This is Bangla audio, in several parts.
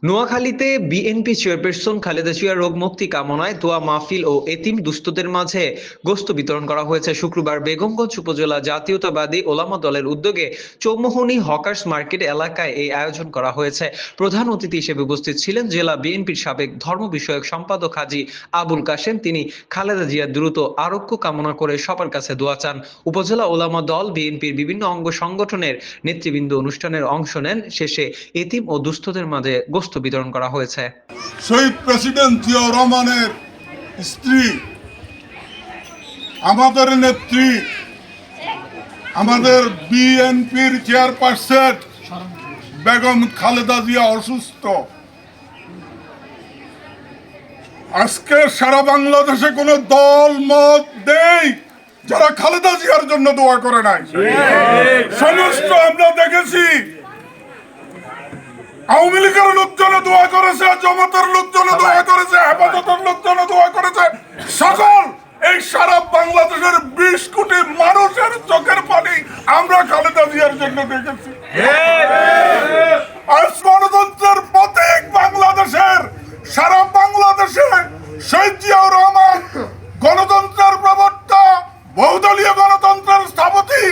নোয়াখালীতে বিএনপি চেয়ারপারসন খালেদা জিয়ার রোগ মুক্তি কামনায় দোয়া মাহফিল ও এতিম দুস্থদের মাঝে গোশত বিতরণ করা হয়েছে। শুক্রবার বেগমগঞ্জ উপজেলা জাতীয়তাবাদী ওলামা দলের উদ্যোগে চৌমুহনী হকার্স মার্কেট এলাকায় এই আয়োজন করা হয়েছে। প্রধান অতিথি হিসেবে উপস্থিত ছিলেন জেলা বিএনপির সাবেক ধর্ম বিষয়ক সম্পাদক হাজী আবুল কাশেম। তিনি খালেদা জিয়ার দ্রুত আরোগ্য কামনা করে সবার কাছে দোয়া চান। উপজেলা ওলামা দল, বিএনপির বিভিন্ন অঙ্গ সংগঠনের নেতৃবৃন্দ অনুষ্ঠানের অংশ নেন। শেষে এতিম ও দুস্থদের মাঝে গোশত বিতরণ করা হয়েছে। শহীদ প্রেসিডেন্ট জিয়াউর রহমানের স্ত্রী, আমাদের নেত্রী, আমাদের বিএনপির চেয়ারপারসন বেগম খালেদা জিয়া অসুস্থ। আজকে সারা বাংলাদেশে কোনো দল মত নেই যারা খালেদা জিয়ার জন্য দোয়া করে নাই। সমস্ত আমরা দেখেছি, আওয়ামী লীগের লোকজন দোয়া করেছে, জমাতের লোকজন দোয়া করেছে, হেফাজতের লোকজন দোয়া করেছে। সকল এই সারা বাংলাদেশের 20 কোটি মানুষের চোখের পানি আমরা খালেদা জিয়ার জন্য দেখেছি। আজ গণতন্ত্রের প্রতীক বাংলাদেশের, সারা বাংলাদেশে শহীদ জিয়াউর রহমান গণতন্ত্রের প্রবক্তা, বহুদলীয় গণতন্ত্রের স্থপতি।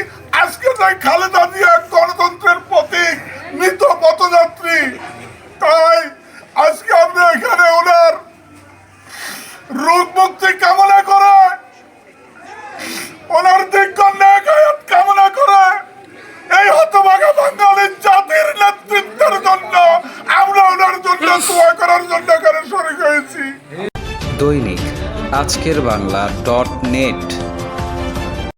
আজকে তাই খালেদা জিয়া গণতন্ত্রের প্রতীক, মৃত পথযাত্রী। তাই আজকে আমরা এখানে ওনার রোগ মুক্তি কামনা করে, ওনার দীর্ঘ নেকায়াত কামনা করে এই হতভাগা বাঙালি জাতির নেতৃত্বের জন্য আমরা ওনার জন্য দোয়া করার জন্য এখানে শরীক হয়েছি। দৈনিক আজকের বাংলা .net